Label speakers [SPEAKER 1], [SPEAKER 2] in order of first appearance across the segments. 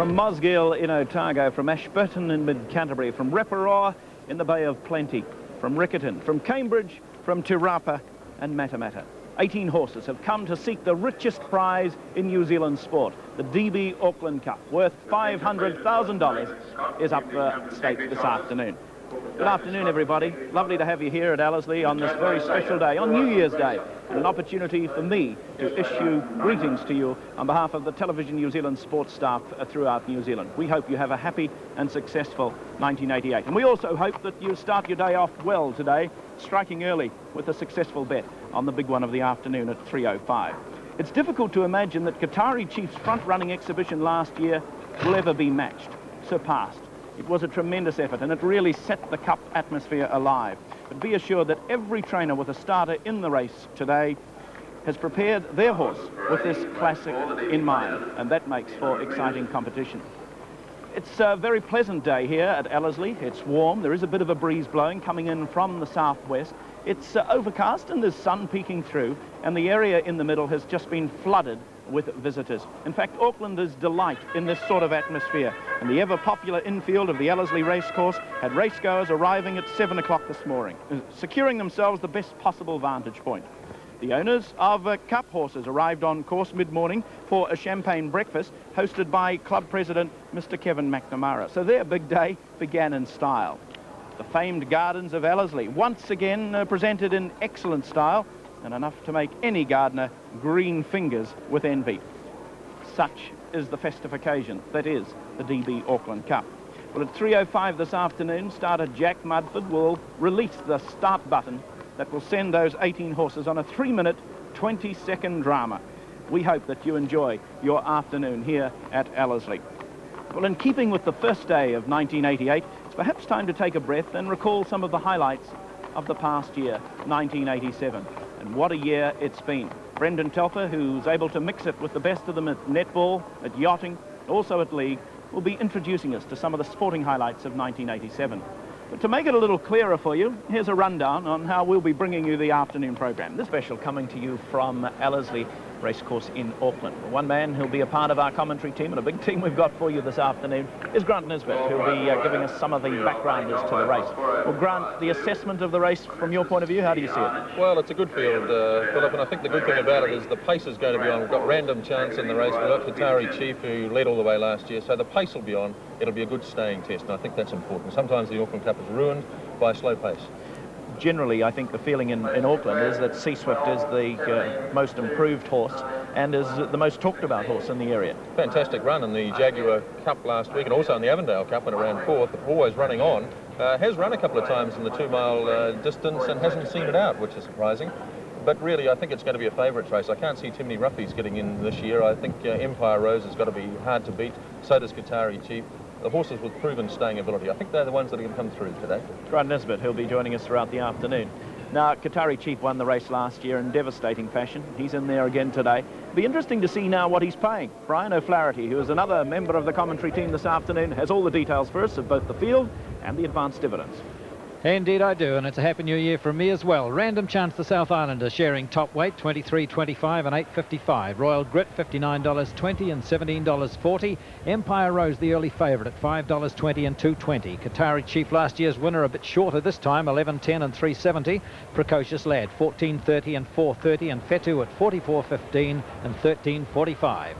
[SPEAKER 1] From Mosgiel in Otago, from Ashburton in mid-Canterbury, from Reporoa in the Bay of Plenty, from Riccarton, from Cambridge, from Tirapa and Matamata. 18 horses have come to seek the richest prize in New Zealand sport. The DB Auckland Cup, worth $500,000, is up for stake this afternoon. Good afternoon, everybody. Lovely to have you here at Ellerslie on this very special day, on New Year's Day, and an opportunity for me to issue greetings to you on behalf of the Television New Zealand sports staff throughout New Zealand. We hope you have a happy and successful 1988. And we also hope that you start your day off well today, striking early with a successful bet on the big one of the afternoon at 3:05. It's difficult to imagine that Qatari Chief's front-running exhibition last year will ever be matched, surpassed. It was a tremendous effort, and it really set the Cup atmosphere alive. But be assured that every trainer with a starter in the race today has prepared their horse with this classic in mind, and that makes for exciting competition. It's a very pleasant day here at Ellerslie. It's warm. There is a bit of a breeze blowing coming in from the southwest. It's overcast and there's sun peeking through, and the area in the middle has just been flooded with visitors. In fact, Aucklanders delight in this sort of atmosphere, and the ever-popular infield of the Ellerslie racecourse had racegoers arriving at 7 o'clock this morning, securing themselves the best possible vantage point. The owners of Cup horses arrived on course mid-morning for a champagne breakfast hosted by club president Mr. Kevin McNamara. So their big day began in style. The famed gardens of Ellerslie, once again presented in excellent style, and enough to make any gardener green fingers with envy. Such is the festive occasion that is the DB Auckland Cup. Well, at 3:05 this afternoon, starter Jack Mudford will release the start button that will send those 18 horses on a 3-minute, 20-second drama. We hope that you enjoy your afternoon here at Ellerslie. Well, in keeping with the first day of 1988, it's perhaps time to take a breath and recall some of the highlights of the past year, 1987. And what a year it's been. Brendan Telfer, who's able to mix it with the best of them at netball, at yachting, also at league, will be introducing us to some of the sporting highlights of 1987. But to make it a little clearer for you, here's a rundown on how we'll be bringing you the afternoon program. This special coming to you from Ellerslie Racecourse in Auckland. One man who'll be a part of our commentary team, and a big team we've got for you this afternoon, is Grant Nisbet, who'll be giving us some of the backgrounders to the race. Well, Grant, the assessment of the race from your point of view, how do you see it?
[SPEAKER 2] Well, it's a good field, Philip, and I think the good thing about it is the pace is going to be on. We've got Random Chance in the race. We've got Qatari Chief, who led all the way last year, so the pace will be on. It'll be a good staying test, and I think that's important. Sometimes the Auckland Cup is ruined by a slow pace.
[SPEAKER 1] Generally, I think the feeling in Auckland is that Sea Swift is the most improved horse and is the most talked about horse in the area.
[SPEAKER 2] Fantastic run in the Jaguar Cup last week, and also in the Avondale Cup when it ran fourth, always running on. Has run a couple of times in the 2-mile distance and hasn't seen it out, which is surprising. But really, I think it's going to be a favourites race. I can't see too many roughies getting in this year. I think Empire Rose has got to be hard to beat. So does Qatari Chief. The horses with proven staying ability. I think they're the ones that are going to come through today. Grant
[SPEAKER 1] Nisbet, who'll be joining us throughout the afternoon. Now, Qatari Chief won the race last year in devastating fashion. He's in there again today. It'll be interesting to see now what he's paying. Brian O'Flaherty, who is another member of the commentary team this afternoon, has all the details for us of both the field and the advanced dividends.
[SPEAKER 3] Indeed I do, and it's a happy new year from me as well. Random Chance, the South Islander, sharing top weight, $23.25 and $8.55. Royal Grit, $59.20 and $17.40. Empire Rose, the early favourite, at $5.20 and $2.20. Qatari Chief, last year's winner, a bit shorter this time, $11.10 and $3.70. Precocious Lad, $14.30 and $4.30. And Whetu at $44.15 and $13.45.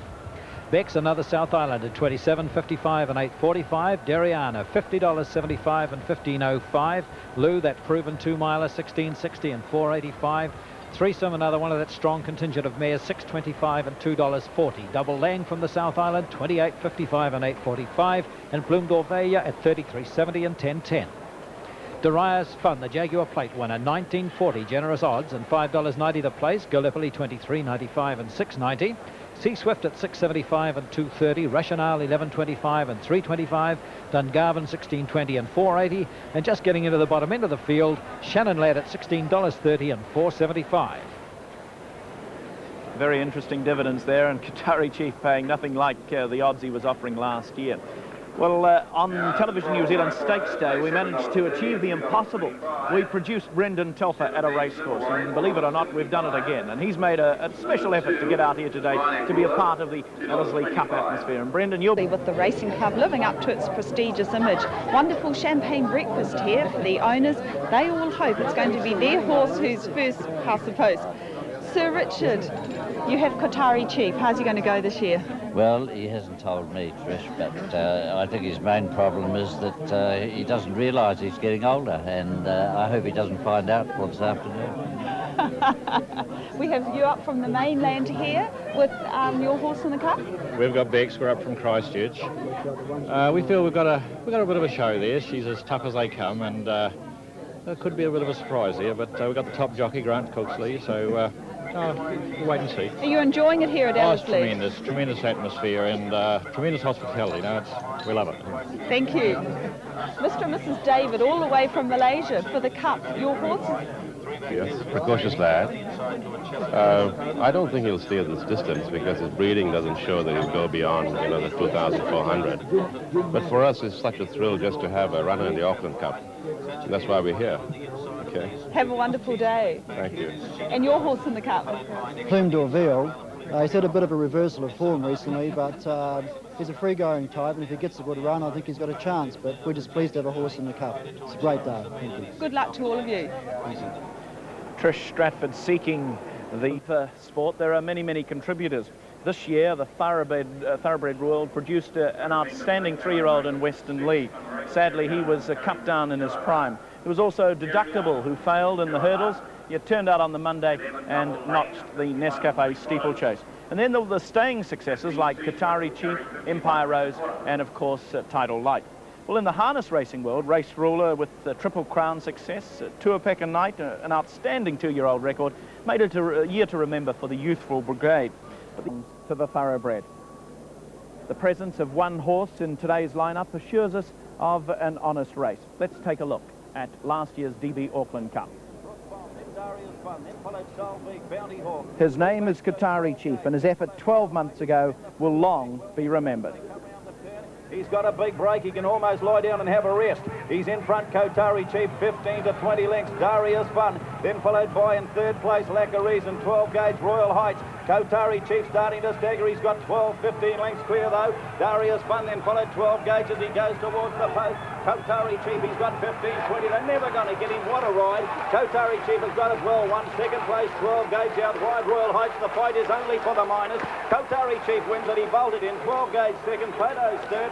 [SPEAKER 3] Beck's, another South Islander, $27.55 and $8.45. Daria, $50.75 and $15.05. Lou, that proven 2-miler, $16.60 and $4.85. Threesome, another one of that strong contingent of mares, $6.25 and $2.40. Double Lang from the South Island, $28.55 and $8.45. And Plume d'Orveille at $33.70 and $10.10. Daria's Fun, the Jaguar Plate winner, $19.40 generous odds and $5.90 the place. Gallipoli, $23.95 and $6.90. Sea Swift at $6.75 and $2.30. Rationale, $11.25 and $3.25. Dungarvan, $16.20 and $4.80. And just getting into the bottom end of the field, Shannon Lad at $16.30 and $4.75.
[SPEAKER 1] Very interesting dividends there, and Qatari Chief paying nothing like the odds he was offering last year. Well, on Television New Zealand Stakes Day, we managed to achieve the impossible. We produced Brendan Telfer at a racecourse, and believe it or not, we've done it again. And he's made a special effort to get out here today to be a part of the Ellerslie Cup atmosphere. And Brendan, you'll be
[SPEAKER 4] with the racing club living up to its prestigious image. Wonderful champagne breakfast here for the owners. They all hope it's going to be their horse who's first past the post. Sir Richard, you have Kotari Chief. How's he going to go this year?
[SPEAKER 5] Well, he hasn't told me, Trish, but I think his main problem is that he doesn't realise he's getting older, and I hope he doesn't find out for this afternoon.
[SPEAKER 4] We have you up from the mainland here with your horse in the cup.
[SPEAKER 6] We've got Bex. We're up from Christchurch. We feel we've got a bit of a show there. She's as tough as they come, and it could be a bit of a surprise here. But we've got the top jockey, Grant Cooksley, so. We'll wait and see.
[SPEAKER 4] Are you enjoying it here at Ellerslie?
[SPEAKER 6] It's tremendous atmosphere and tremendous hospitality. We love it.
[SPEAKER 4] Thank you. Mr. and Mrs. David, all the way from Malaysia for the Cup. Your horse?
[SPEAKER 7] Yes, Precocious Lad. I don't think he'll stay at this distance because his breeding doesn't show that he'll go beyond, the 2,400. But for us, it's such a thrill just to have a runner in the Auckland Cup. And that's why we're here. Okay.
[SPEAKER 4] Have a wonderful day.
[SPEAKER 7] Thank you.
[SPEAKER 4] And your horse in the cup?
[SPEAKER 8] Plume d'Orville. He's had a bit of a reversal of form recently, but he's a free-going type, and if he gets a good run, I think he's got a chance. But we're just pleased to have a horse in the cup. It's a great day. Thank you.
[SPEAKER 4] Good luck to all of you.
[SPEAKER 8] Thank you.
[SPEAKER 1] Trish Stratford seeking the sport. There are many contributors. This year, the Thoroughbred world produced an outstanding 3-year-old in Western Lee. Sadly, he was cut down in his prime. There was also Deductible, who failed in the hurdles. He had turned out on the Monday and notched the Nescafe steeplechase. And then there were the staying successes like Qatari Chief, Empire Rose, and of course Tidal Light. Well, in the harness racing world, Race Ruler with the Triple Crown success, Tuapeka Knight, an outstanding 2-year-old record, made it a year to remember for the youthful brigade. But for the Thoroughbred. The presence of one horse in today's lineup assures us of an honest race. Let's take a look at last year's DB Auckland Cup. His name is Qatari Chief, and his effort 12 months ago will long be remembered.
[SPEAKER 9] He's got a big break. He can almost lie down and have a rest. He's in front, Kotari Chief, 15 to 20 lengths. Daria's Fun, then followed by in third place, Lack of Reason, 12 gauge Royal Heights. Kotari Chief starting to stagger. He's got 12, 15 lengths clear though. Daria's Fun then followed 12 gauge as he goes towards the post. Kotari Chief, he's got 15, 20. They're never going to get him. What a ride. Kotari Chief has got as well. One second place, 12 gauge out wide. Royal Heights, the fight is only for the minors. Kotari Chief wins it. He bolted in. 12 gauge second. Photo's third.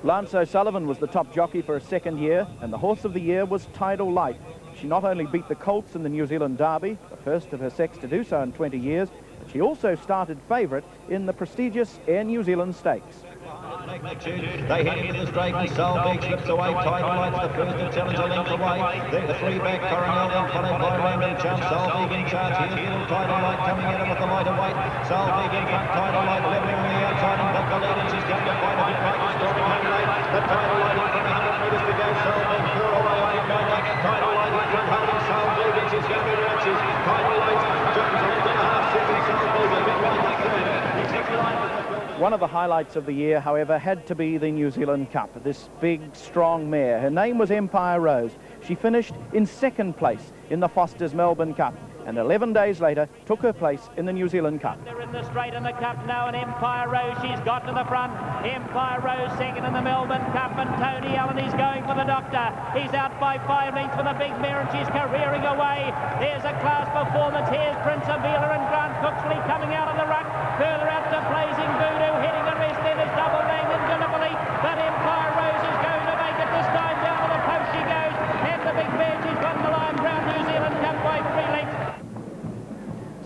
[SPEAKER 1] Lance O'Sullivan was the top jockey for a second year, and the horse of the year was Tidal Light. She not only beat the Colts in the New Zealand Derby, the first of her sex to do so in 20 years, but she also started favourite in the prestigious Air New Zealand Stakes.
[SPEAKER 9] They head into the straight and Solveig slips away. Tidal Light's the first to challenge a length away. Then the 3-back Coronel then followed by Random Chance. Solveig in charge. Here's little Tidal Light coming at him with the lighter weight. Solveig in front. Tidal Light levelling on the outside and back the lead, and she's going to fight a bit like a story home late. The Tidal Light in front, 100 metres to go. Solveig through all the way up in back. Tidal Light in front holding Solveig, and she's going to be out. She's Tidal Light jumps a length and a half second. Solveig a bit like a third.
[SPEAKER 1] One of the highlights of the year, however, had to be the New Zealand Cup, this big, strong mare. Her name was Empire Rose. She finished in second place in the Foster's Melbourne Cup, and 11 days later took her place in the New Zealand Cup.
[SPEAKER 10] They're in the straight in the Cup now, and Empire Rose, she's got to the front. Empire Rose second in the Melbourne Cup, and Tony Allen, he's going for the doctor. He's out by 5 lengths for the big mare, and she's careering away. There's a class performance. Here's Prince Avila and Grant Cooksley coming out of the ruck. Further out to Blazing Voodoo, hitting the rest. Then is Double Name in Gallipoli, but Empire Rose is going to make it this time. Down to the post she goes, and the big mare, she's won the Lion Brown New Zealand Cup by 3 lengths.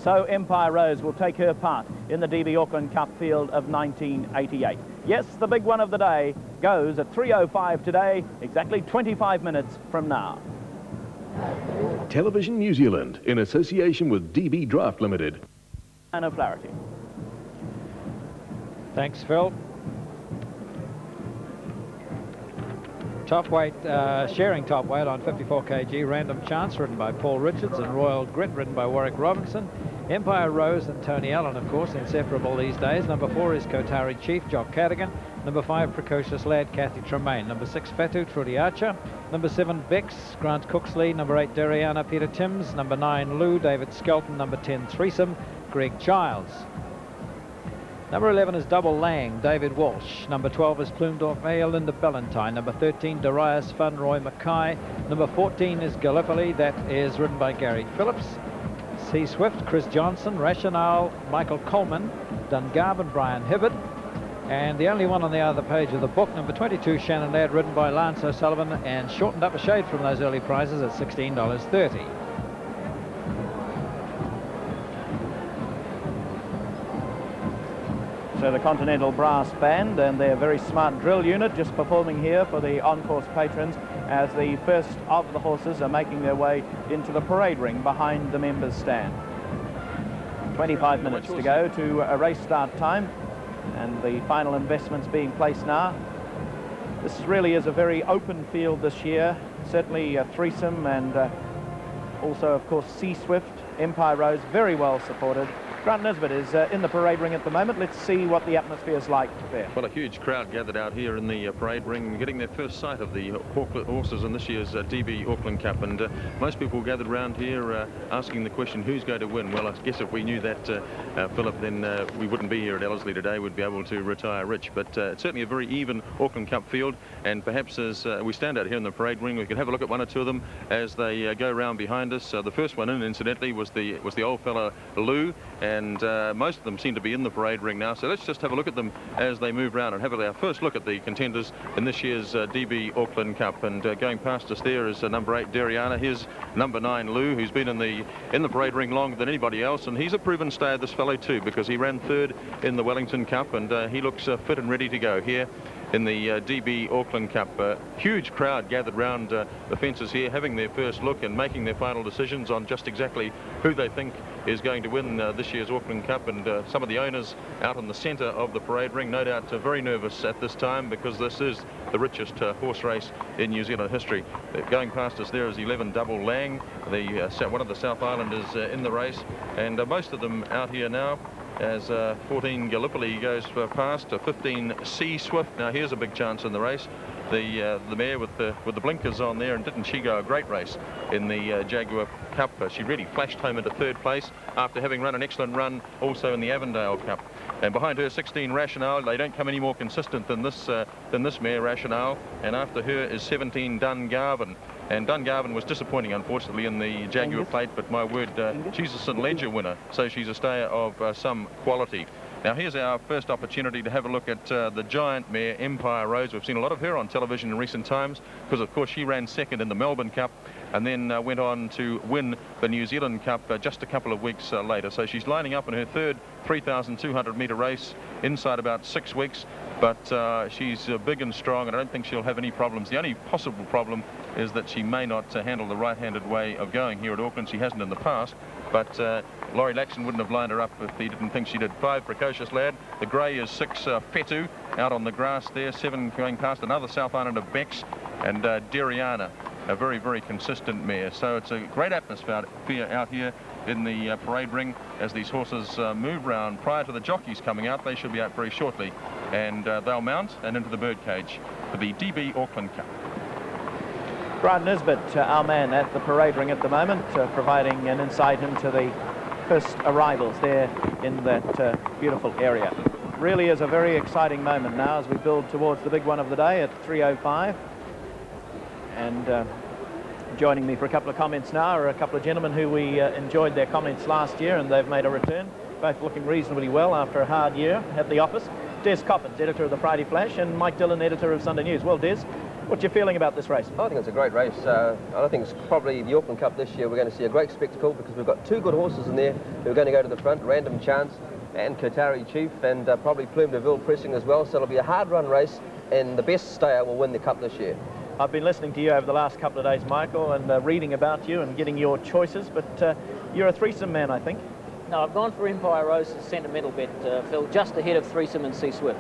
[SPEAKER 1] So Empire Rose will take her part in the DB Auckland Cup field of 1988. Yes, the big one of the day goes at 3:05 today, exactly 25 minutes from now.
[SPEAKER 11] Television New Zealand, in association with DB Draft Limited.
[SPEAKER 1] And O'Flaherty.
[SPEAKER 3] Thanks, Phil. Top weight, sharing top weight on 54 kg, Random Chance, ridden by Paul Richards, and Royal Grit, ridden by Warwick Robinson. Empire Rose and Tony Allen, of course, inseparable these days. Number 4 is Kotari Chief, Jock Cadogan. Number 5, Precocious Lad, Kathy Tremaine. Number 6, Whetu, Trudy Archer. Number 7, Bex, Grant Cooksley. Number 8, Daria, Peter Timms. Number 9, Lou, David Skelton. Number 10, Threesome, Greg Childs. Number 11 is Double Lang, David Walsh. Number 12 is Plumed Off Vale, Linda Ballantyne. Number 13, Darius Fun, Roy Mackay. Number 14 is Gallipoli, that is ridden by Gary Phillips. C Swift, Chris Johnson. Rationale, Michael Coleman. Dungarvan, Brian Hibbard. And the only one on the other page of the book, number 22, Shannon Lad, ridden by Lance O'Sullivan, and shortened up a shade from those early prizes at $16.30.
[SPEAKER 1] So the Continental Brass Band and their very smart drill unit just performing here for the on-course patrons as the first of the horses are making their way into the parade ring behind the members' stand. 25 minutes to go to a race start time, and the final investments being placed now. This really is a very open field this year, certainly a Threesome and also, of course, C Swift, Empire Rose, very well supported. Grant Nisbet is in the parade ring at the moment. Let's see what the atmosphere is like there.
[SPEAKER 2] Well, a huge crowd gathered out here in the parade ring, getting their first sight of the horses in this year's DB Auckland Cup. And most people gathered around here asking the question, who's going to win? Well, I guess if we knew that, Philip, then we wouldn't be here at Ellerslie today. We'd be able to retire rich. But it's certainly a very even Auckland Cup field. And perhaps as we stand out here in the parade ring, we can have a look at one or two of them as they go around behind us. The first one in, incidentally, was the old fella Lou. And most of them seem to be in the parade ring now, so let's just have a look at them as they move around and have our first look at the contenders in this year's DB Auckland Cup. And going past us there is number 8 Daria. Here's number 9 Lou, who's been in the parade ring longer than anybody else, and he's a proven stayer, this fellow too, because he ran 3rd in the Wellington Cup, and he looks fit and ready to go here in the DB Auckland Cup. Huge crowd gathered round the fences here, having their first look and making their final decisions on just exactly who they think is going to win this year's Auckland Cup. And some of the owners out in the centre of the parade ring, no doubt very nervous at this time, because this is the richest horse race in New Zealand history. Going past us there is 11 Double Lang, one of the South Islanders in the race, and most of them out here now as 14 Gallipoli goes past, 15 C Swift. Now here's a big chance in the race. The mare with the blinkers on there, and didn't she go a great race in the Jaguar Cup? She really flashed home into 3rd place after having run an excellent run also in the Avondale Cup. And behind her 16 Rationale. They don't come any more consistent than this mare Rationale. And after her is 17 Dungarvan. And Dungarvan was disappointing, unfortunately, in the Jaguar Plate, but my word, she's a St Ledger winner, so she's a stayer of some quality. Now here's our first opportunity to have a look at the giant mare Empire Rose. We've seen a lot of her on television in recent times because, of course, she ran 2nd in the Melbourne Cup and then went on to win the New Zealand Cup just a couple of weeks later. So she's lining up in her 3rd 3,200 metre race inside about 6 weeks. But she's big and strong, and I don't think she'll have any problems. The only possible problem is that she may not handle the right-handed way of going here at Auckland. She hasn't in the past, but Laurie Laxton wouldn't have lined her up if he didn't think she did. 5 Precocious Lad. The grey is 6 Whetu out on the grass there. 7 going past another South Islander Bex, and Daria, a very, very consistent mare. So it's a great atmosphere out here in the parade ring as these horses move round. Prior to the jockeys coming out, they should be out very shortly, and they'll mount and into the birdcage for the DB Auckland Cup.
[SPEAKER 1] Grant Nisbet, our man at the parade ring at the moment, providing an insight into the first arrivals there in that beautiful area. Really is a very exciting moment now as we build towards the big one of the day at 3:05. And joining me for a couple of comments now are a couple of gentlemen who we enjoyed their comments last year, and they've made a return, both looking reasonably well after a hard year at the office. Des Coppins, editor of the Friday Flash, and Mike Dillon, editor of Sunday News. Well, Des, what's your feeling about this race?
[SPEAKER 12] I think it's a great race. I think it's probably the Auckland Cup this year. We're going to see a great spectacle because we've got 2 good horses in there who are going to go to the front, Random Chance and Kotari Chief, and probably Plume de Ville pressing as well. So it'll be a hard-run race, and the best stayer will win the Cup this year.
[SPEAKER 1] I've been listening to you over the last couple of days, Michael, and reading about you and getting your choices, but you're a Threesome man, I think.
[SPEAKER 13] No, I've gone for Empire Rose's sentimental bet, Phil, just ahead of Threesome and C Swift.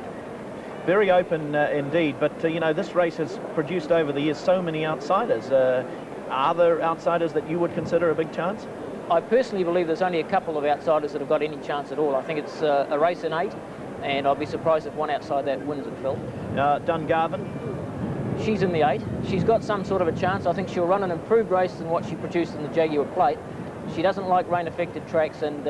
[SPEAKER 1] Very open indeed, but you know, this race has produced over the years so many outsiders. Are there outsiders that you would consider a big chance?
[SPEAKER 13] I personally believe there's only a couple of outsiders that have got any chance at all. I think it's a race in 8. and I'll be surprised if one outside that wins it, Phil.
[SPEAKER 1] Dungarvan?
[SPEAKER 13] She's in the 8. She's got some sort of a chance. I think she'll run an improved race than what she produced in the Jaguar Plate. She doesn't like rain-affected tracks, and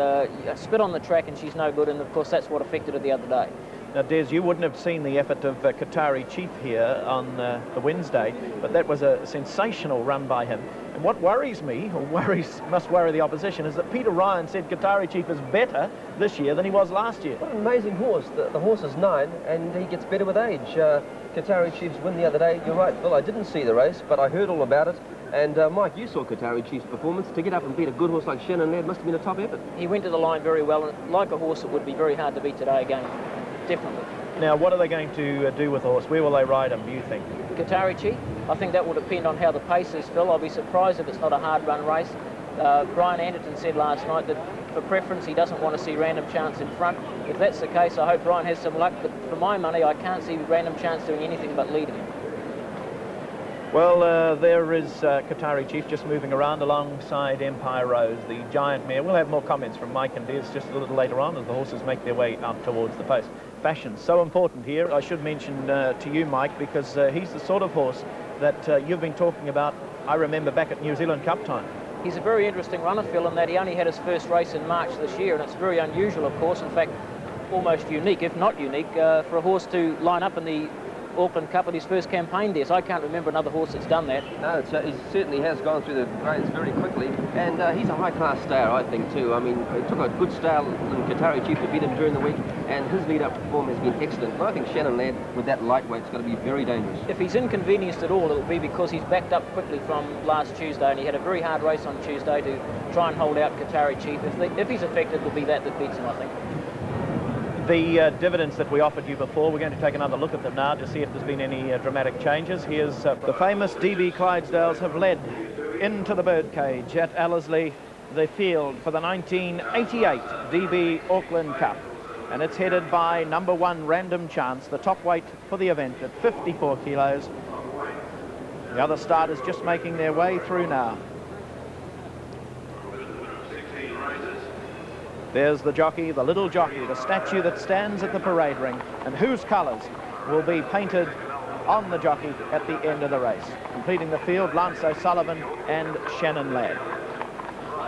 [SPEAKER 13] spit on the track and she's no good, and of course that's what affected her the other day.
[SPEAKER 1] Now, Des, you wouldn't have seen the effort of Qatari Chief here on the Wednesday, but that was a sensational run by him. And what worries me, or must worry the opposition, is that Peter Ryan said Qatari Chief is better this year than he was last year.
[SPEAKER 12] What an amazing horse. The horse is 9, and he gets better with age. Qatari Chief's win the other day. You're right, Phil, I didn't see the race, but I heard all about it. And Mike, you saw Qatari Chief's performance. To get up and beat a good horse like Shannon Lad must have been a top effort.
[SPEAKER 13] He went to the line very well, and like a horse, it would be very hard to beat today again. Definitely.
[SPEAKER 1] Now, what are they going to do with the horse? Where will they ride him, do you think?
[SPEAKER 13] Qatari Chief? I think that will depend on how the pace is, Phil. I'll be surprised if it's not a hard-run race. Brian Anderton said last night that for preference he doesn't want to see Random Chance in front. If that's the case, I hope Brian has some luck, but for my money, I can't see Random Chance doing anything but leading.
[SPEAKER 1] Well, there is Qatari Chief just moving around alongside Empire Rose, the giant mare. We'll have more comments from Mike and Des just a little later on as the horses make their way up towards the post. Fashion's so important here. I should mention to you, Mike, because he's the sort of horse that you've been talking about, I remember, back at New Zealand Cup time.
[SPEAKER 13] He's a very interesting runner, Phil, in that he only had his first race in March this year, and it's very unusual, of course, in fact, almost unique, if not unique, for a horse to line up in the Auckland Cup at his first campaign there. So I can't remember another horse that's done that.
[SPEAKER 12] No, he certainly has gone through the grades very quickly, and he's a high-class stayer, I think, too. I mean, it took a good style in Qatari Chief to beat him during the week, and his lead-up form has been excellent. And I think Shannon Lad, with that lightweight, is going to be very dangerous.
[SPEAKER 13] If he's inconvenienced at all, it'll be because he's backed up quickly from last Tuesday, and he had a very hard race on Tuesday to try and hold out Qatari Chief. If he's affected, it'll be that beats him, I think.
[SPEAKER 1] The dividends that we offered you before, we're going to take another look at them now to see if there's been any dramatic changes. Here's the famous DB Clydesdales have led into the birdcage at Ellerslie, the field for the 1988 DB Auckland Cup. And it's headed by number 1 Random Chance, the top weight for the event at 54 kilos. The other starters just making their way through now. There's the jockey, the little jockey, the statue that stands at the parade ring, and whose colours will be painted on the jockey at the end of the race. Completing the field, Lance O'Sullivan and Shannon Lad.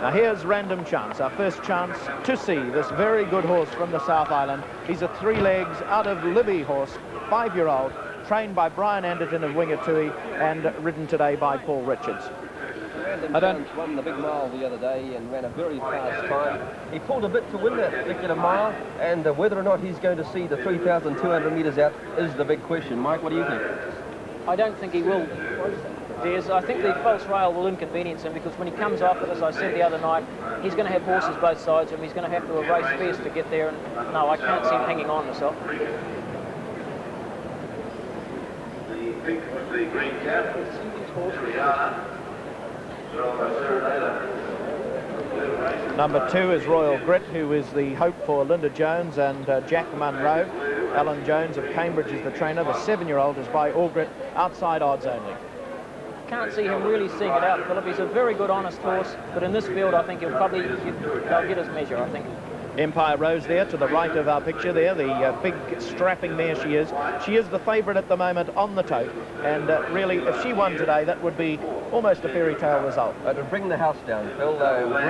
[SPEAKER 1] Now here's Random Chance, our first chance to see this very good horse from the South Island. He's a 3 legs out of Libby horse, 5-year-old, trained by Brian Anderton of Whetu and ridden today by Paul Richards.
[SPEAKER 12] Random Chance won the big mile the other day and ran a very fast time. He pulled a bit to win that particular mile, and whether or not he's going to see the 3,200 metres out is the big question. Mike, what do you think?
[SPEAKER 13] I don't think he will, Des. I think the false rail will inconvenience him, because when he comes off it, as I said the other night, he's going to have horses both sides of him. He's going to have to race fierce to get there, and no, I can't see him hanging on myself.
[SPEAKER 14] The green cap, Rihanna.
[SPEAKER 1] Number 2 is Royal Grit, who is the hope for Linda Jones and Jack Munro. Alan Jones of Cambridge is the trainer. The 7-year-old is by All Grit, outside odds only.
[SPEAKER 13] Can't see him really seeing it out, Philip. He's a very good, honest horse, but in this field, I think they'll get his measure, I think.
[SPEAKER 1] Empire Rose there to the right of our picture there, the big strapping mare she is. She is the favourite at the moment on the tote, and really, if she won today, that would be almost a fairy tale result.
[SPEAKER 12] It would bring the house down, Phil.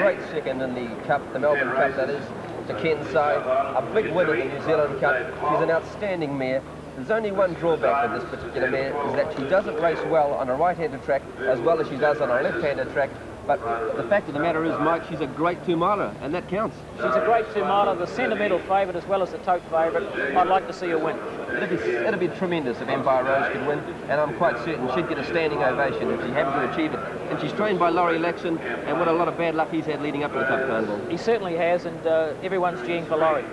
[SPEAKER 12] Great second in the Cup, the Melbourne Cup, that is, to Ken's side. A big win in the New Zealand Cup. She's an outstanding mare. There's only one drawback with this particular mare, is that she doesn't race well on a right-handed track as well as she does on a left-handed track. But the fact of the matter is, Mike, she's a great 2-miler, and that counts.
[SPEAKER 13] She's a great 2-miler, the sentimental favourite as well as the tote favourite. I'd like to see her win.
[SPEAKER 12] It'd be tremendous if Empire Rose could win, and I'm quite certain she'd get a standing ovation if she happened to achieve it. And she's trained by Laurie Laxon, and what a lot of bad luck he's had leading up to the Cup Carnival.
[SPEAKER 13] He certainly has, and everyone's cheering for Laurie.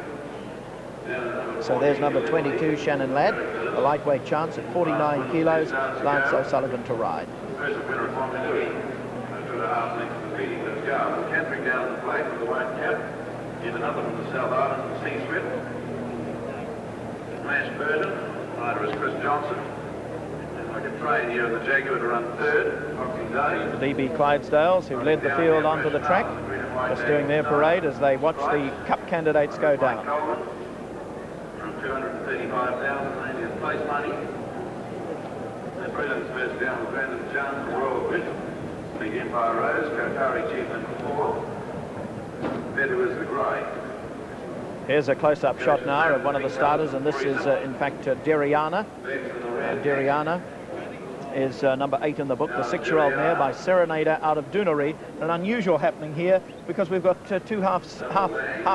[SPEAKER 1] So there's number 22, Shannon Lad, a lightweight chance at 49 kilos, Lance O'Sullivan to ride.
[SPEAKER 14] Cantering down the plate with the white cap. Here's another from the South Island, C. Smith. Ashburton, rider is Chris Johnson. And I can train here in the Jaguar to run 3rd, Boxing Day.
[SPEAKER 1] The DB Clydesdales, who led the field onto the track, just doing their parade as they watch the Cup candidates go down.
[SPEAKER 14] From $235,000 is place money. The President's first down was Random Chance, Royal Whetu. Big Empire Rose, Kotari Chief in 4. Whetu is the grey.
[SPEAKER 1] Here's a close-up shot now of one of the starters, and this is, in fact, Dariana. Dariana is number 8 in the book, the 6-year-old mare by Serenader out of Dunari. An unusual happening here because we've got two half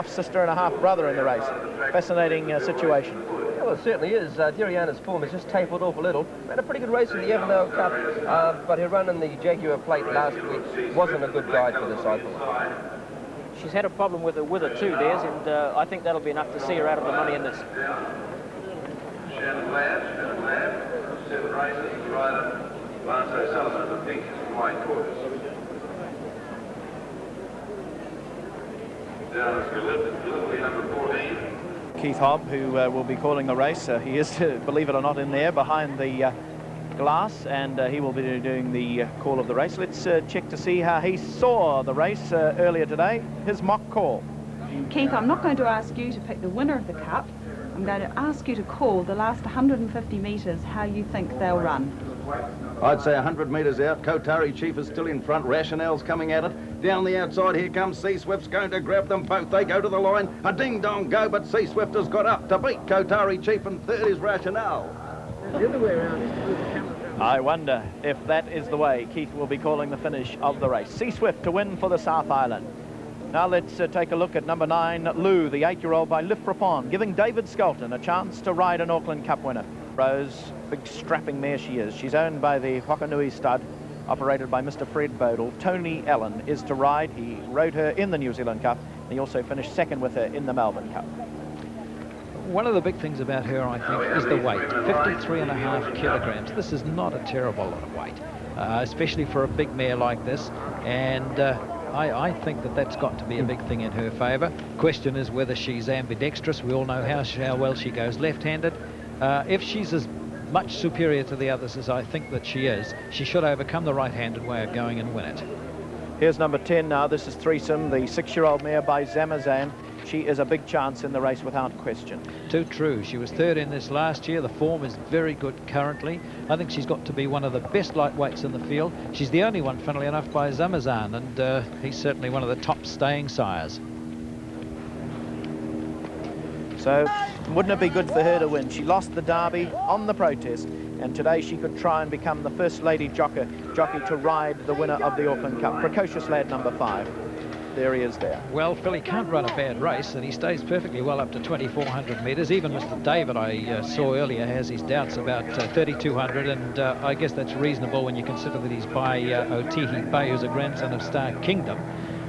[SPEAKER 1] sister and a half brother in the race. Fascinating situation.
[SPEAKER 12] Yeah, well, it certainly is. Dariana's form has just tapered off a little. Had a pretty good race in the Avondale Cup, but her run in the Jaguar Plate last week wasn't a good guide for the cycle.
[SPEAKER 13] She's had a problem with her too, Des, and I think that'll be enough to see her out of the money in this.
[SPEAKER 14] Shannon Lad, 7 races, rider, Lance O'Sullivan, the pink and white quarters. Down is Gillespie, number 14.
[SPEAKER 1] Keith Hobb, who will be calling the race. He is, believe it or not, in there behind the glass, and he will be doing the call of the race. Let's check to see how he saw the race earlier today. His mock call.
[SPEAKER 4] Keith, I'm not going to ask you to pick the winner of the Cup. I'm going to ask you to call the last 150 metres, how you think they'll run.
[SPEAKER 15] I'd say 100 metres out. Kotari Chief is still in front. Rationale's coming at it. Down the outside, here comes C-Swift's going to grab them both. They go to the line. A ding-dong go, but C-Swift has got up to beat Kotari Chief, and third is Rationale.
[SPEAKER 16] The other way around.
[SPEAKER 1] I wonder if that is the way Keith will be calling the finish of the race. C-Swift to win for the South Island. Now let's take a look at number 9, Lou, the 8-year-old by Lifrapon, giving David Skelton a chance to ride an Auckland Cup winner. Rose, big strapping mare she is. She's owned by the Hokanui stud, operated by Mr. Fred Bodle. Tony Allen is to ride. He rode her in the New Zealand Cup, and he also finished second with her in the Melbourne Cup.
[SPEAKER 3] One of the big things about her, I think, is the weight, 53.5 kilograms. This is not a terrible lot of weight, especially for a big mare like this, and I think that that's got to be a big thing in her favour. Question is whether she's ambidextrous. We all know how well she goes left-handed. If she's as much superior to the others as I think that she is, she should overcome the right-handed way of going and win it.
[SPEAKER 1] Here's number 10 now. This is Threesome, the 6-year-old mare by Zamazan. She is a big chance in the race without question.
[SPEAKER 3] Too true. She was third in this last year. The form is very good currently. I think she's got to be one of the best lightweights in the field. She's the only one, funnily enough, by Zamazan, and he's certainly one of the top staying sires.
[SPEAKER 1] So wouldn't it be good for her to win? She lost the Derby on the protest, and today she could try and become the first lady jockey to ride the winner of the Auckland Cup. Precocious Lad, number 5. There he is there.
[SPEAKER 3] Well, Phil, he can't run a bad race, and he stays perfectly well up to 2,400 metres. Even Mr. David, I saw earlier, has his doubts about 3,200, and I guess that's reasonable when you consider that he's by Otihi Bay, who's a grandson of Star Kingdom.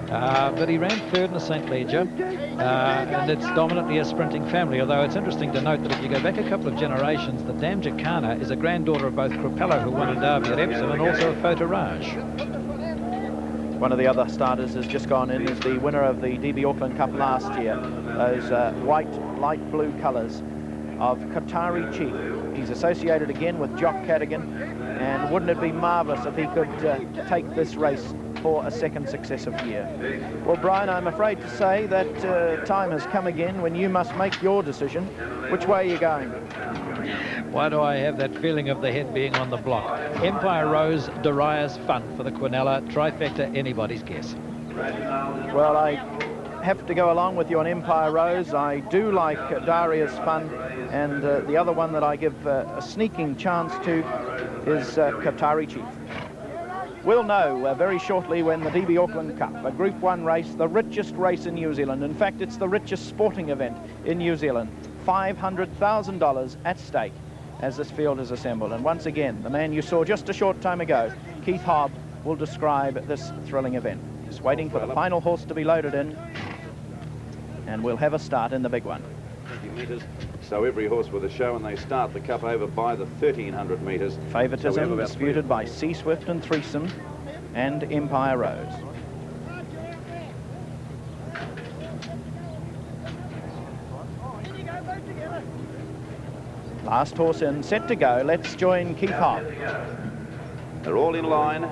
[SPEAKER 3] But he ran third in the St. Leger, and it's dominantly a sprinting family, although it's interesting to note that if you go back a couple of generations, the Dame Jacana is a granddaughter of both Crapello, who won a derby at Epsom, and also of Photorage.
[SPEAKER 1] One of the other starters has just gone in as the winner of the DB Auckland Cup last year. Those white, light blue colours of Kotari Chief. He's associated again with Jock Cadogan, and wouldn't it be marvellous if he could take this race for a second successive year? Well, Brian, I'm afraid to say that time has come again when you must make your decision. Which way are you going?
[SPEAKER 3] Why do I have that feeling of the head being on the block? Empire Rose, Daria's Fun for the Quinella. Trifecta, anybody's guess.
[SPEAKER 1] Well, I have to go along with you on Empire Rose. I do like Daria's Fun, and the other one that I give a sneaking chance to is Kotari Chief. We'll know very shortly when the DB Auckland Cup, a Group 1 race, the richest race in New Zealand. In fact, it's the richest sporting event in New Zealand. $500,000 at stake as this field is assembled. And once again, the man you saw just a short time ago, Keith Hobb, will describe this thrilling event. Just waiting for the final horse to be loaded in, and we'll have a start in the big one.
[SPEAKER 17] 50 metres, so every horse with a show, and they start the cup over by the 1,300 metres.
[SPEAKER 1] Favoritism
[SPEAKER 17] so
[SPEAKER 1] disputed by C-Swift and Threesome and Empire Rose. Last horse in, set to go. Let's join Keith Hobb.
[SPEAKER 17] They're all in line.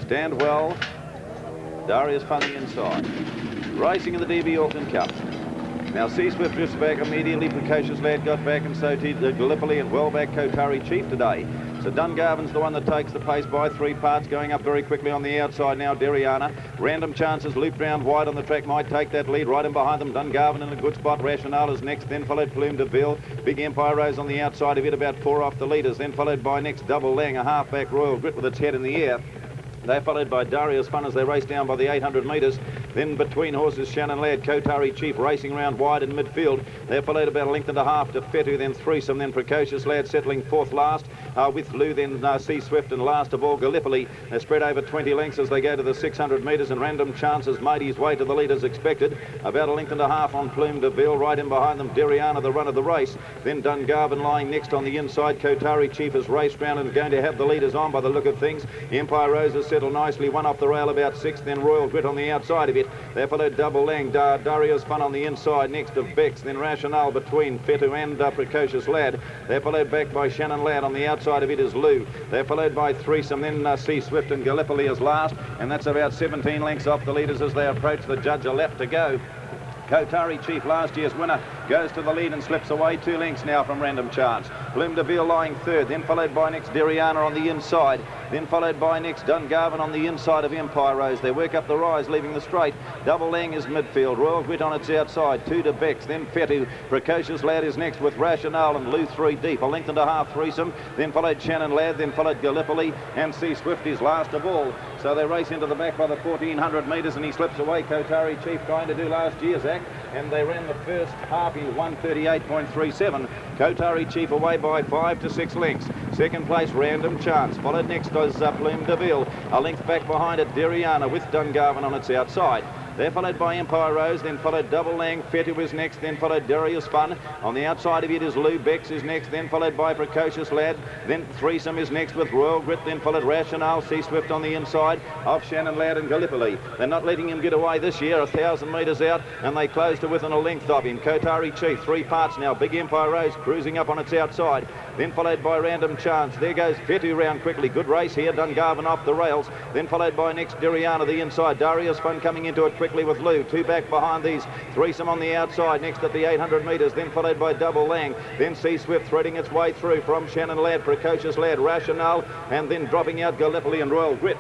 [SPEAKER 17] Stand well. Daria's Fun the inside. Racing in the DB Auckland Cup. Now Sea Swift drifts back immediately. Precocious Lad got back, and so did Gallipoli, and well back Kotari Chief today. So Dungarvan's the one that takes the pace by 3 parts, going up very quickly on the outside now. Daria. Random Chances looped round wide on the track, might take that lead. Right in behind them, Dungarvan in a good spot. Rationale is next, then followed Plume de Ville. Big Empire Rose on the outside of it, about 4 off the leaders. Then followed by next Double Lang, a halfback Royal Grit with its head in the air. They're followed by Daria's Fun as they race down by the 800 metres. Then between horses, Shannon Lad, Kotari Chief racing round wide in midfield. They're followed about a length and a half to Whetu, then Threesome, then Precocious Lad settling 4th last. With Lou, then Sea Swift, and last of all Gallipoli. They're spread over 20 lengths as they go to the 600 metres, and Random Chances made his way to the lead as expected. About a length and a half on Plume de Ville. Right in behind them, Daria, the run of the race. Then Dungarvan lying next on the inside. Kotari Chief has raced round and going to have the leaders on by the look of things. Empire Rose has settled nicely, one off the rail about 6th, then Royal Grit on the outside of it. They're followed Double Lang, Daria's Fun on the inside, next of Bex, then Rationale between Whetu and Precocious Lad. They're followed back by Shannon Lad. On the outside of it is Lou. They're followed by Threesome, then Sea Swift and Gallipoli as last, and that's about 17 lengths off the leaders as they approach the judge. A lap to go. Kotari Chief, last year's winner, goes to the lead and slips away 2 lengths now from Random Chance. Plume de Ville lying 3rd, then followed by next Dariana on the inside, then followed by next Dungarvan on the inside of Empire Rose. They work up the rise, leaving the straight. Double Lang is midfield, Royal Grit on its outside, 2 to Bex, then Whetu. Precocious Lad is next with Rationale and Lou 3 deep, a length and a half Threesome, then followed Shannon Lad, then followed Gallipoli, and Sea Swift is last of all. So they race into the back by the 1400 metres, and he slips away. Kotari Chief trying to do last year's act, and they ran the first half in 1:38.37. Kotari Chief away by 5 to 6 lengths. Second place, Random Chance. Followed next is Plume de Ville. A length back behind it, Dariana with Dungarvan on its outside. They're followed by Empire Rose, then followed Double Lang. Whetu is next, then followed Daria's Fun. On the outside of it is Lou. Bex is next, then followed by Precocious Lad. Then Threesome is next with Royal Grit, then followed Rationale. Sea Swift on the inside of Shannon Lad and Gallipoli. They're not letting him get away this year, 1,000 metres out, and they close to within a length of him. Kotari Chief, 3 parts now. Big Empire Rose cruising up on its outside, then followed by Random Chance. There goes Whetu round quickly. Good race here. Dungarvan off the rails, then followed by next Dariana the inside. Daria's Fun coming into it quickly with Lou. 2 back behind these. Threesome on the outside, next at the 800 metres, then followed by Double Lang. Then Sea Swift threading its way through from Shannon Lad, Precocious Lad, Rationale, and then dropping out Gallipoli and Royal Grit.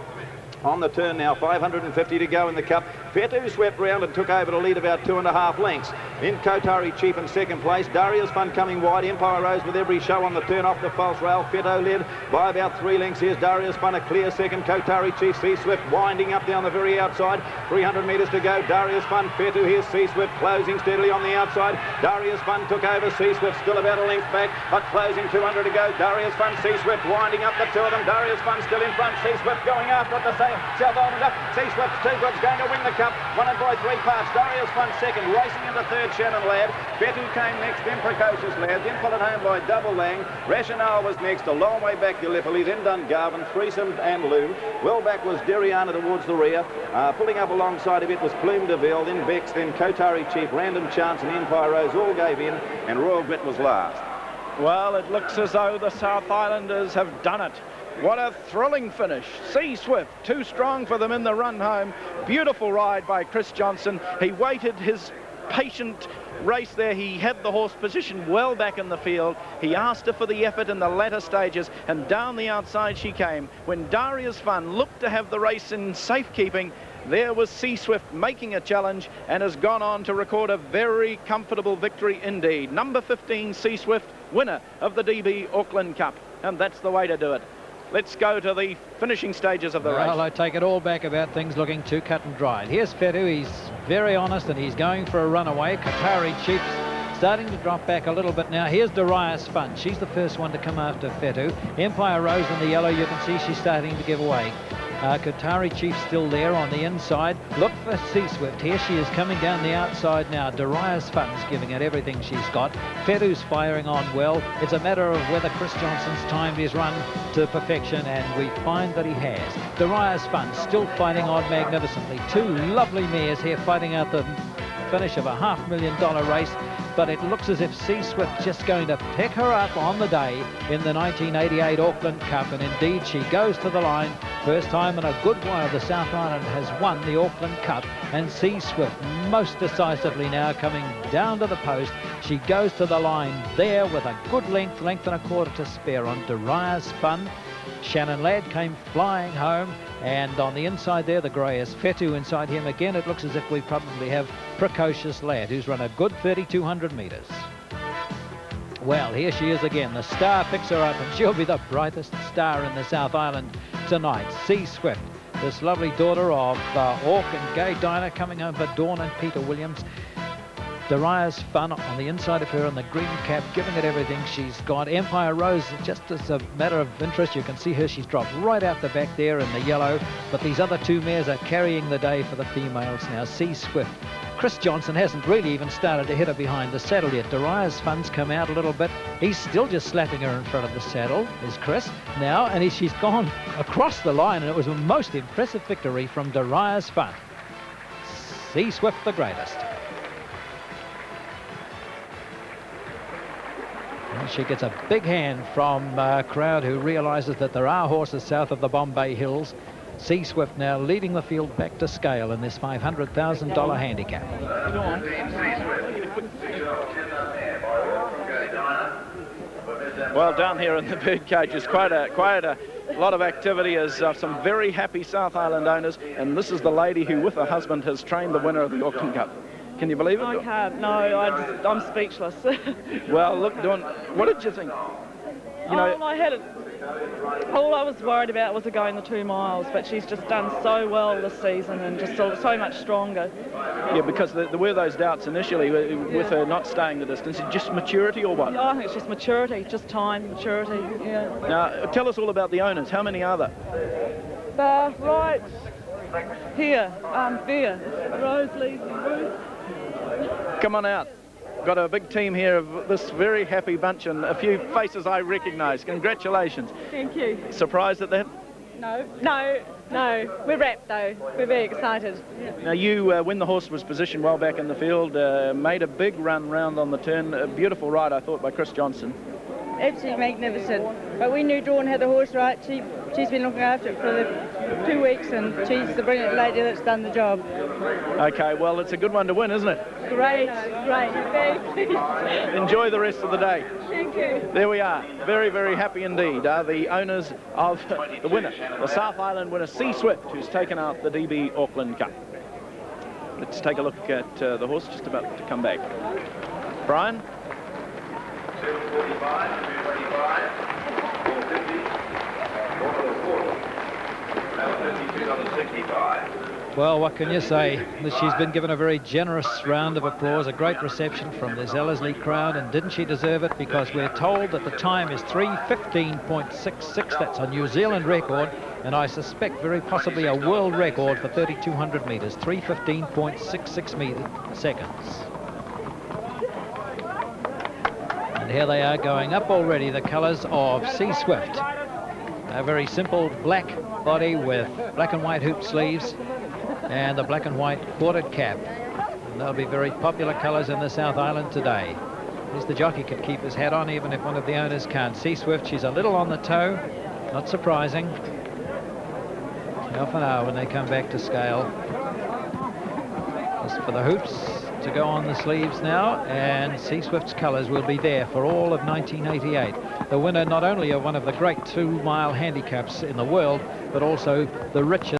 [SPEAKER 17] On the turn now, 550 to go in the Cup. Whetu swept round and took over to lead about 2.5 lengths. In Kotari Chief in second place. Daria's Fun coming wide. Empire Rose with every show on the turn off the false rail. Whetu led by about 3 lengths. Here's Daria's Fun, a clear second. Kotari Chief, Sea Swift winding up down the very outside. 300 metres to go. Daria's Fun, Whetu, here's Sea Swift closing steadily on the outside. Daria's Fun took over. Sea Swift still about a length back, but closing 200 to go. Daria's Fun, Sea Swift winding up the 2 of them. Daria's Fun still in front. Sea Swift going after it the same. South Island up. Sea Swift's 2 goods going to win the Cup. Won it by 3 parts. Daria's Fun second. Racing into 3rd, Shannon Lad. Whetu came next, then Precocious Lad. Then followed home by Double Lang. Rationale was next. A long way back Gallipoli. Then Dungarvan, Threesome and Lou. Well back was Dariana towards the rear. Pulling up alongside of it was Plume de Ville. Then Bex. Then Kotari Chief, Random Chance and Empire Rose all gave in. And Royal Grit was last.
[SPEAKER 1] Well, it looks as though the South Islanders have done it. What a thrilling finish. Sea Swift, too strong for them in the run home. Beautiful ride by Chris Johnson. He waited his patient race there. He had the horse positioned well back in the field. He asked her for the effort in the latter stages, and down the outside she came. When Daria's Fun looked to have the race in safekeeping, there was Sea Swift making a challenge and has gone on to record a very comfortable victory indeed. Number 15, Sea Swift, winner of the DB Auckland Cup. And that's the way to do it. Let's go to the finishing stages of the race.
[SPEAKER 3] Well, I take it all back about things looking too cut and dried. Here's Whetu. He's very honest and he's going for a runaway. Kotari Chief's starting to drop back a little bit now. Here's Daria's Fun. She's the first one to come after Whetu. Empire Rose in the yellow, you can see she's starting to give away. Kotari Chief still there on the inside. Look for Sea Swift. Here she is coming down the outside now. Daria's Fun's giving it everything she's got. Whetu's firing on well. It's a matter of whether Chris Johnson's timed his run to perfection, and we find that he has. Daria's Fun still fighting on magnificently. 2 lovely mares here fighting out the finish of a $500,000 race, but it looks as if Sea Swift's just going to pick her up on the day in the 1988 Auckland Cup, and indeed she goes to the line First time in a good while the South Island has won the Auckland Cup, and Sea Swift most decisively now coming down to the post. She goes to the line there with a good length and a quarter to spare on Daria's Fun. Shannon Lad came flying home, and on the inside there the grey is Whetu inside him again. It looks as if we probably have Precocious Lad, who's run a good 3,200 metres. Well, here she is again. The star picks her up, and she'll be the brightest star in the South Island tonight. Sea Swift, this lovely daughter of Orc and Gay Dinah, coming home for Dawn and Peter Williams. Daria's Fun on the inside of her in the green cap, giving it everything she's got. Empire Rose, just as a matter of interest, you can see her, she's dropped right out the back there in the yellow, but these other two mares are carrying the day for the females now. Sea Swift. Chris Johnson hasn't really even started to hit her behind the saddle yet. Daria's Fun's come out a little bit. He's still just slapping her in front of the saddle, is Chris now, and she's gone across the line, and it was a most impressive victory from Daria's Fun. Sea Swift the greatest. And she gets a big hand from a crowd who realises that there are horses south of the Bombay Hills. Sea Swift now leading the field back to scale in this $500,000 handicap.
[SPEAKER 1] Well, down here in the bird cages, quite a lot of activity as some very happy South Island owners, and this is the lady who, with her husband, has trained the winner of the Auckland Cup. Can you believe it?
[SPEAKER 16] I can't, no, I'm speechless.
[SPEAKER 1] Well, look, Dawn, what did you think? You know,
[SPEAKER 16] all I was worried about was her going the 2 miles, but she's just done so well this season and just so much stronger.
[SPEAKER 1] Yeah, because there were those doubts initially with her not staying the distance. Just maturity or what?
[SPEAKER 16] Yeah, I think it's just maturity, just time, maturity, yeah.
[SPEAKER 1] Now, tell us all about the owners. How many are there?
[SPEAKER 16] Right here, there, Rosalie, Ruth.
[SPEAKER 1] Come on out. Got a big team here of this very happy bunch and a few faces I recognise. Congratulations.
[SPEAKER 16] Thank you.
[SPEAKER 1] Surprised at that?
[SPEAKER 16] No. We're wrapped though. We're very excited.
[SPEAKER 1] Now you, when the horse was positioned well back in the field, made a big run round on the turn. A beautiful ride, I thought, by Chris Johnson.
[SPEAKER 18] Absolutely magnificent. But we knew Dawn had the horse right. She's been looking after it for the 2 weeks, and she's the brilliant lady that's done the job.
[SPEAKER 1] Okay, well, it's a good one to win, isn't it?
[SPEAKER 18] Great. Very pleased.
[SPEAKER 1] Enjoy the rest of the day.
[SPEAKER 18] Thank you.
[SPEAKER 1] There we are. Very, very happy indeed. The owners of the winner, the South Island winner, Sea Swift, who's taken out the DB Auckland Cup. Let's take a look at the horse just about to come back. Brian?
[SPEAKER 14] 745, 225, 450, 440, $52.65.
[SPEAKER 3] Well, what can you say? She's been given a very generous round of applause, a great reception from this Ellerslie crowd, and didn't she deserve it? Because we're told that the time is 3:15.66. That's a New Zealand record, and I suspect very possibly a world record for 3,200 metres, 3:15.66 seconds. And here they are going up already, the colours of Sea Swift. A very simple black body with black and white hoop sleeves and the black and white quartered cap. And they'll be very popular colours in the South Island today. At least the jockey can keep his hat on even if one of the owners can't. Sea Swift, she's a little on the toe, not surprising. They often are when they come back to scale. Just for the hoops to go on the sleeves now, and Sea Swift's colours will be there for all of 1988. The winner not only of one of the great 2 mile handicaps in the world, but also the richest